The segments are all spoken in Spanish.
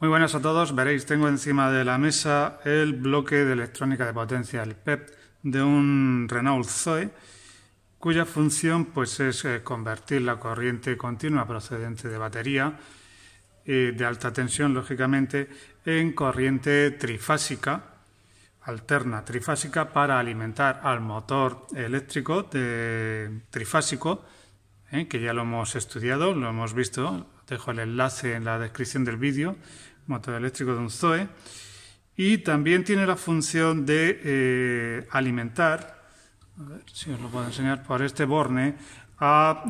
Muy buenas a todos. Veréis, tengo encima de la mesa el bloque de electrónica de potencia, el PEP, de un Renault Zoe, cuya función pues, es convertir la corriente continua procedente de batería de alta tensión, lógicamente, en corriente trifásica, alterna trifásica, para alimentar al motor eléctrico trifásico, que ya lo hemos estudiado, lo hemos visto. Dejo el enlace en la descripción del vídeo, motor eléctrico de un Zoe. Y también tiene la función de alimentar, a ver si os lo puedo enseñar por este borne, a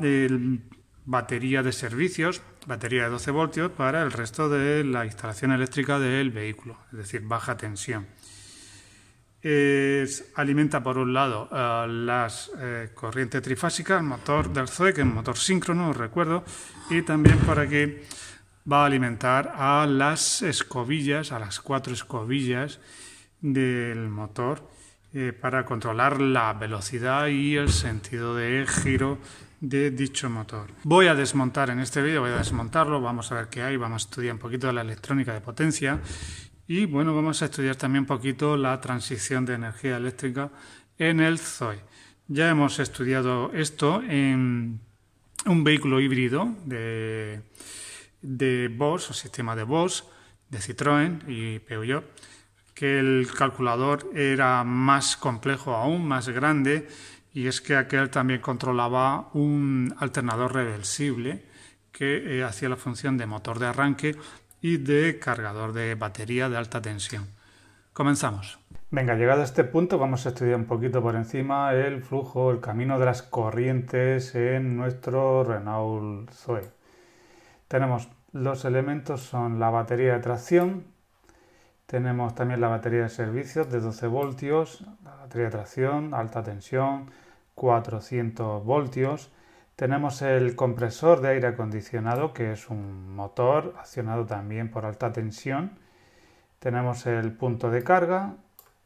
batería de servicios, batería de 12 voltios para el resto de la instalación eléctrica del vehículo, es decir, baja tensión. Alimenta por un lado las corrientes trifásicas, el motor del Zoe, que es un motor síncrono, os recuerdo, y también por aquí va a alimentar a las escobillas, a las 4 escobillas del motor para controlar la velocidad y el sentido de giro de dicho motor. Voy a desmontar en este vídeo, voy a desmontarlo, vamos a ver qué hay, vamos a estudiar un poquito de la electrónica de potencia y bueno, vamos a estudiar también un poquito la transición de energía eléctrica en el Zoe. Ya hemos estudiado esto en un vehículo híbrido de Bosch, o sistema de Bosch, de Citroën y Peugeot, que el calculador era más complejo aún, más grande, y es que aquel también controlaba un alternador reversible que hacía la función de motor de arranque y de cargador de batería de alta tensión. Comenzamos. Venga, llegado a este punto vamos a estudiar un poquito por encima el flujo, el camino de las corrientes en nuestro Renault Zoe. Tenemos los elementos, son la batería de tracción, tenemos también la batería de servicios de 12 voltios, la batería de tracción, alta tensión, 400 voltios. Tenemos el compresor de aire acondicionado, que es un motor accionado también por alta tensión. Tenemos el punto de carga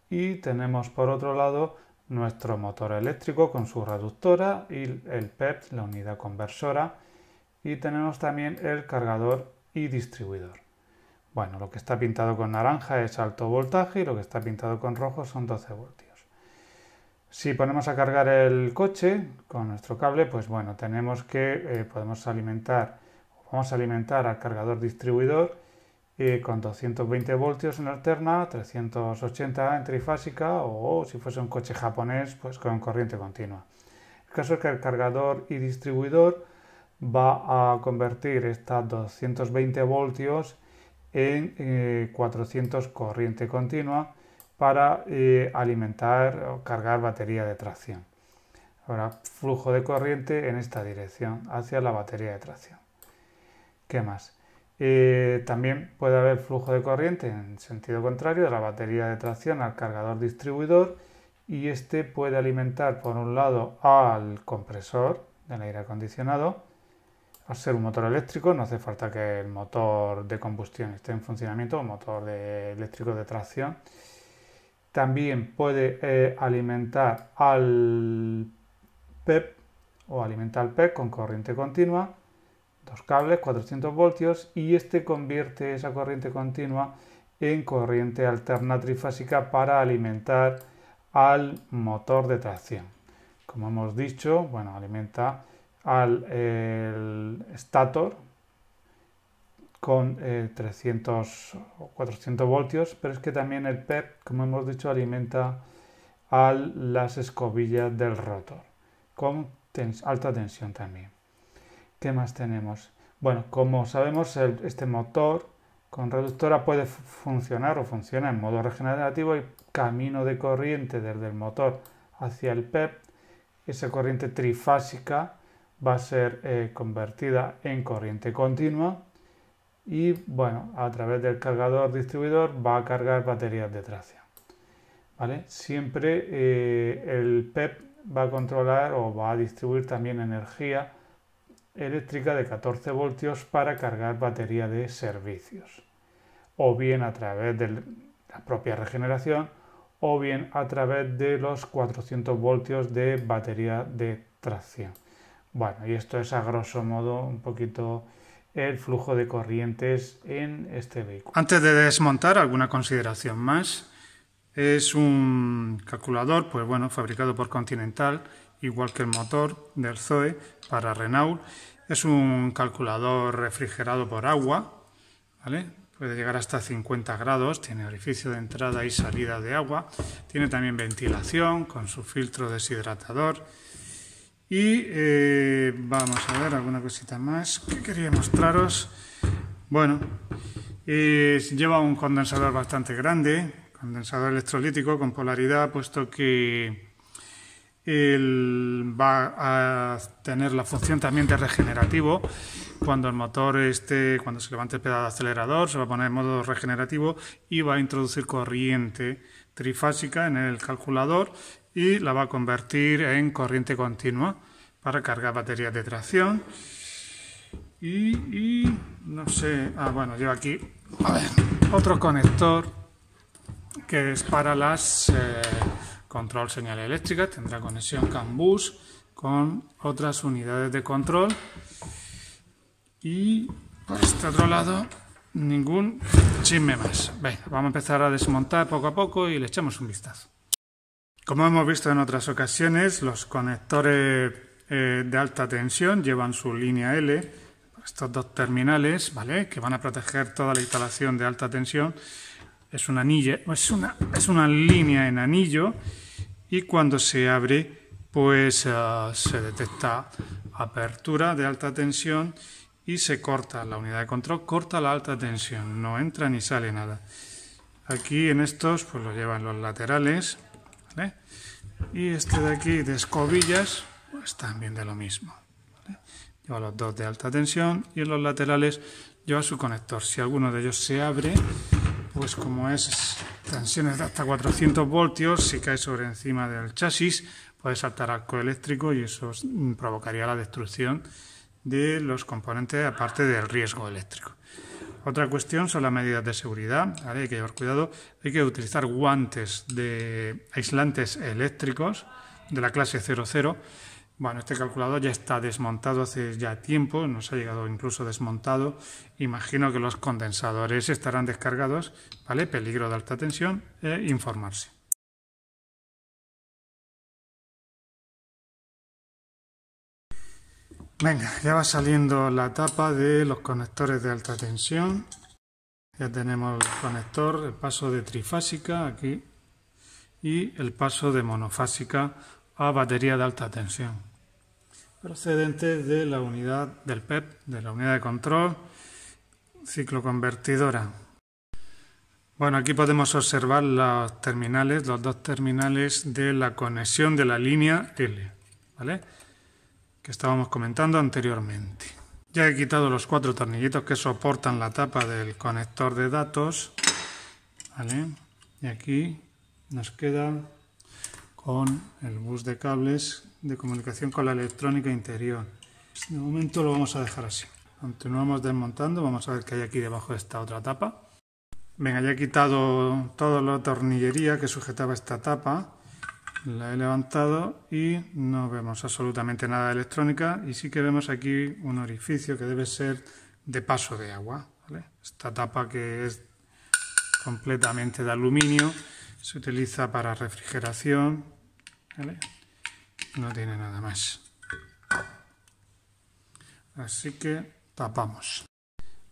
y tenemos por otro lado nuestro motor eléctrico con su reductora y el PEP, la unidad conversora. Y tenemos también el cargador y distribuidor. Bueno, lo que está pintado con naranja es alto voltaje y lo que está pintado con rojo son 12 voltios. Si ponemos a cargar el coche con nuestro cable, pues bueno, tenemos que vamos a alimentar al cargador distribuidor con 220 voltios en alterna, 380 en trifásica o si fuese un coche japonés, pues con corriente continua. El caso es que el cargador y distribuidor va a convertir estas 220 voltios en 400 corriente continua para alimentar o cargar batería de tracción. Ahora, flujo de corriente en esta dirección, hacia la batería de tracción. ¿Qué más? También puede haber flujo de corriente en sentido contrario de la batería de tracción al cargador distribuidor y este puede alimentar por un lado al compresor del aire acondicionado. Al ser un motor eléctrico no hace falta que el motor de combustión esté en funcionamiento, o motor eléctrico de tracción. También puede alimentar al PEP o alimentar al PEP con corriente continua, dos cables, 400 voltios, y este convierte esa corriente continua en corriente alterna trifásica para alimentar al motor de tracción. Como hemos dicho, bueno, alimenta al stator con 300 o 400 voltios, pero es que también el PEP, como hemos dicho, alimenta a las escobillas del rotor con alta tensión también. ¿Qué más tenemos? Bueno, como sabemos, este motor con reductora puede funcionar o funciona en modo regenerativo y camino de corriente desde el motor hacia el PEP, esa corriente trifásica va a ser convertida en corriente continua y bueno, a través del cargador distribuidor va a cargar baterías de tracción. ¿Vale? Siempre el PEP va a controlar o va a distribuir también energía eléctrica de 14 voltios para cargar batería de servicios, o bien a través de la propia regeneración o bien a través de los 400 voltios de batería de tracción. Bueno, y esto es a grosso modo un poquito el flujo de corrientes en este vehículo. Antes de desmontar, alguna consideración más. Es un calculador, pues bueno, fabricado por Continental, igual que el motor del Zoe para Renault. Es un calculador refrigerado por agua, ¿vale? Puede llegar hasta 50 grados, tiene orificio de entrada y salida de agua, tiene también ventilación con su filtro deshidratador. Y vamos a ver alguna cosita más que quería mostraros. Bueno, lleva un condensador bastante grande, condensador electrolítico con polaridad, puesto que va a tener la función también de regenerativo. Cuando el motor cuando se levante el pedal de acelerador, se va a poner en modo regenerativo y va a introducir corriente trifásica en el calculador y la va a convertir en corriente continua para cargar baterías de tracción. Y no sé, bueno, lleva aquí otro conector que es para las control señal eléctrica. Tendrá conexión CAN bus con otras unidades de control. Y por este otro lado, ningún chisme más. Venga, vamos a empezar a desmontar poco a poco y le echamos un vistazo. Como hemos visto en otras ocasiones, los conectores de alta tensión llevan su línea L, estos dos terminales, ¿vale?, que van a proteger toda la instalación de alta tensión. Es una línea en anillo y cuando se abre, pues se detecta apertura de alta tensión y se corta la unidad de control, corta la alta tensión, no entra ni sale nada. Aquí en estos pues lo llevan los laterales, ¿vale? Y este de aquí de escobillas pues también de lo mismo, ¿vale? Lleva los dos de alta tensión y en los laterales lleva su conector. Si alguno de ellos se abre, pues como es tensiones de hasta 400 voltios, si cae sobre encima del chasis puede saltar arco eléctrico y eso provocaría la destrucción de los componentes, aparte del riesgo eléctrico. Otra cuestión son las medidas de seguridad, ¿vale? Hay que llevar cuidado, hay que utilizar guantes de aislantes eléctricos de la clase 00. Bueno, este calculador ya está desmontado hace ya tiempo, nos ha llegado incluso desmontado. Imagino que los condensadores estarán descargados, ¿vale? Peligro de alta tensión e informarse. Venga, ya va saliendo la tapa de los conectores de alta tensión. Ya tenemos el conector, el paso de trifásica aquí y el paso de monofásica a batería de alta tensión, procedente de la unidad del PEP, de la unidad de control cicloconvertidora. Bueno, aquí podemos observar los terminales, los dos terminales de la conexión de la línea L, ¿vale?, que estábamos comentando anteriormente. Ya he quitado los 4 tornillitos que soportan la tapa del conector de datos, ¿vale? Y aquí nos queda con el bus de cables de comunicación con la electrónica interior. De momento lo vamos a dejar así. Continuamos desmontando, vamos a ver qué hay aquí debajo de esta otra tapa. Venga, ya he quitado toda la tornillería que sujetaba esta tapa. La he levantado y no vemos absolutamente nada de electrónica y sí que vemos aquí un orificio que debe ser de paso de agua, ¿vale? Esta tapa, que es completamente de aluminio, se utiliza para refrigeración, ¿vale? No tiene nada más. Así que tapamos.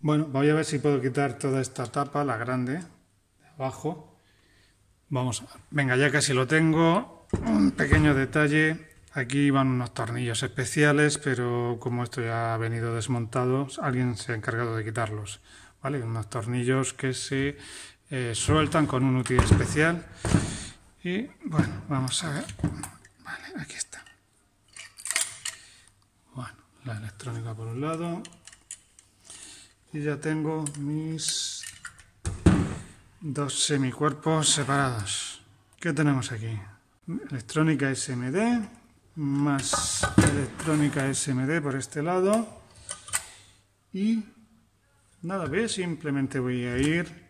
Bueno, voy a ver si puedo quitar toda esta tapa, la grande, de abajo. Vamos a ver. Venga, ya casi lo tengo. Un pequeño detalle, aquí van unos tornillos especiales, pero como esto ya ha venido desmontado, alguien se ha encargado de quitarlos, ¿vale? Unos tornillos que se sueltan con un útil especial. Y bueno, vamos a ver. Vale, aquí está. Bueno, la electrónica por un lado. Y ya tengo mis dos semicuerpos separados. ¿Qué tenemos aquí? Electrónica SMD, más electrónica SMD por este lado. Y nada, ¿ves? Simplemente voy a ir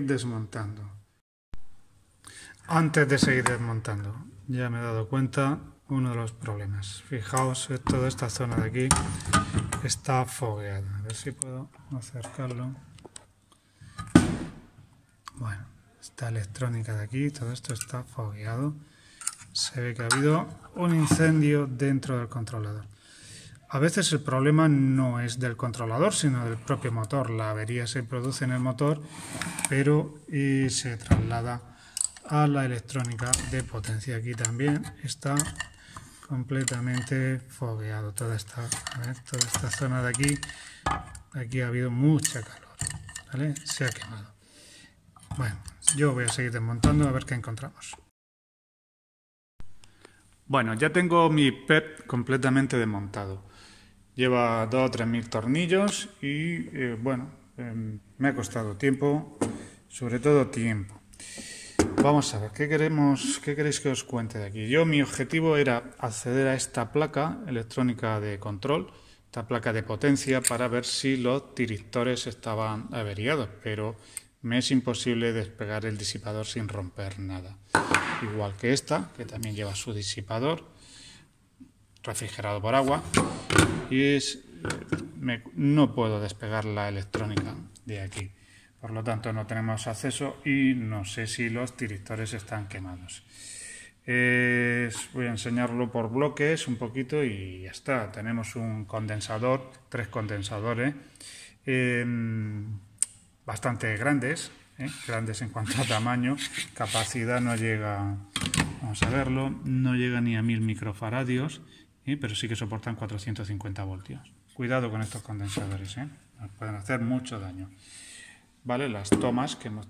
desmontando. Antes de seguir desmontando, ya me he dado cuenta uno de los problemas. Fijaos, toda esta zona de aquí está fogueado. A ver si puedo acercarlo. Bueno, esta electrónica de aquí, todo esto está fogueado. Se ve que ha habido un incendio dentro del controlador. A veces el problema no es del controlador, sino del propio motor. La avería se produce en el motor, pero se traslada a la electrónica de potencia. Aquí también está completamente fogueado. Toda esta zona de aquí ha habido mucha calor, ¿vale? Se ha quemado. Bueno, yo voy a seguir desmontando a ver qué encontramos. Bueno, ya tengo mi PEP completamente desmontado. Lleva 2 o 3 mil tornillos y me ha costado tiempo, sobre todo tiempo. Vamos a ver, ¿qué queréis que os cuente de aquí? Mi objetivo era acceder a esta placa electrónica de control, esta placa de potencia, para ver si los tiristores estaban averiados, pero me es imposible despegar el disipador sin romper nada. Igual que esta, que también lleva su disipador refrigerado por agua, y no puedo despegar la electrónica de aquí. Por lo tanto, no tenemos acceso y no sé si los tiristores están quemados. Voy a enseñarlo por bloques un poquito y ya está. Tenemos un condensador, 3 condensadores, bastante grandes, grandes en cuanto a tamaño. Capacidad no llega, vamos a verlo, no llega ni a 1000 microfaradios, pero sí que soportan 450 voltios. Cuidado con estos condensadores, nos pueden hacer mucho daño. Vale, las tomas que hemos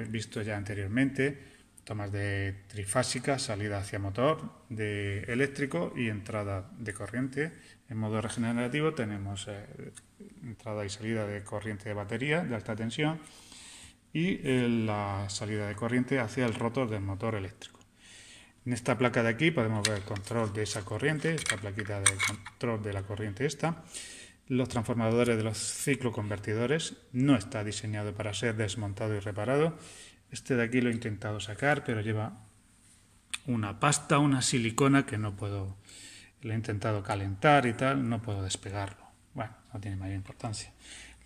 visto ya anteriormente, tomas de trifásica, salida hacia motor, de eléctrico y entrada de corriente. En modo regenerativo tenemos entrada y salida de corriente de batería de alta tensión y la salida de corriente hacia el rotor del motor eléctrico. En esta placa de aquí podemos ver el control de esa corriente, esta plaquita de control de la corriente esta. Los transformadores de los cicloconvertidores, no está diseñado para ser desmontado y reparado. Este de aquí lo he intentado sacar, pero lleva una pasta, una silicona que no puedo, lo he intentado calentar y tal, no puedo despegarlo. Bueno, no tiene mayor importancia.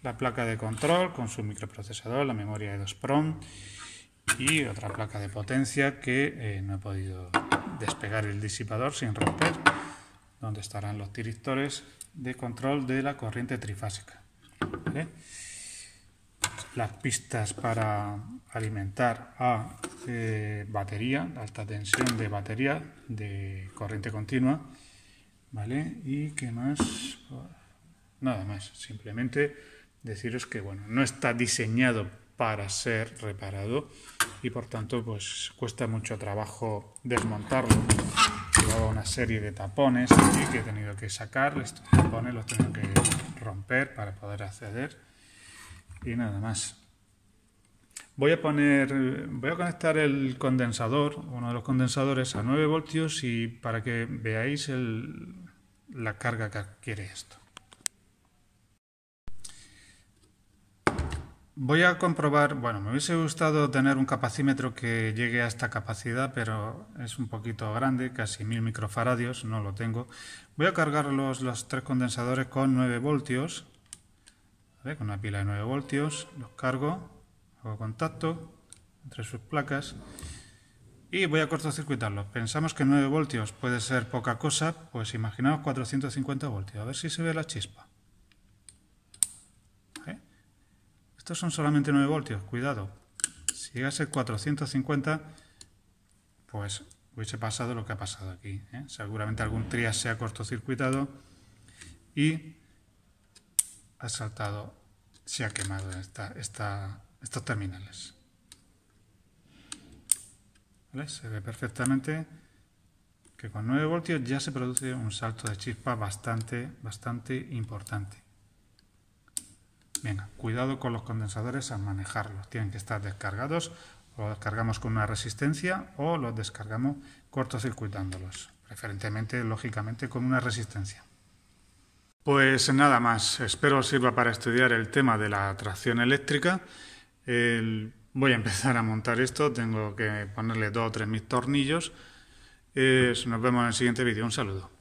La placa de control con su microprocesador, la memoria de EEPROM y otra placa de potencia que no he podido despegar el disipador sin romper, donde estarán los tiristores de control de la corriente trifásica. ¿Vale? Las pistas para alimentar a batería, alta tensión de batería de corriente continua. ¿Vale? ¿Y qué más? Nada más, simplemente deciros que no está diseñado para ser reparado y por tanto pues cuesta mucho trabajo desmontarlo. Llevaba una serie de tapones aquí que he tenido que sacar, estos tapones los tengo que romper para poder acceder y nada más. Voy a conectar el condensador, uno de los condensadores a 9 voltios y para que veáis la carga que adquiere esto. Voy a comprobar, me hubiese gustado tener un capacímetro que llegue a esta capacidad, pero es un poquito grande, casi 1000 microfaradios, no lo tengo. Voy a cargar los 3 condensadores con 9 voltios, ¿vale? Con una pila de 9 voltios, los cargo, hago contacto entre sus placas y voy a cortocircuitarlos. Pensamos que 9 voltios puede ser poca cosa, pues imaginaos 450 voltios, a ver si se ve la chispa. Estos son solamente 9 voltios, cuidado. Si llega a ser 450, pues hubiese pasado lo que ha pasado aquí. Seguramente algún trias se ha cortocircuitado y ha saltado, se ha quemado estos terminales. ¿Vale? Se ve perfectamente que con 9 voltios ya se produce un salto de chispa bastante importante. Venga, cuidado con los condensadores al manejarlos. Tienen que estar descargados, o los descargamos con una resistencia o los descargamos cortocircuitándolos. Preferentemente, lógicamente, con una resistencia. Pues nada más. Espero os sirva para estudiar el tema de la tracción eléctrica. Voy a empezar a montar esto. Tengo que ponerle 2 o 3 mil tornillos. Nos vemos en el siguiente vídeo. Un saludo.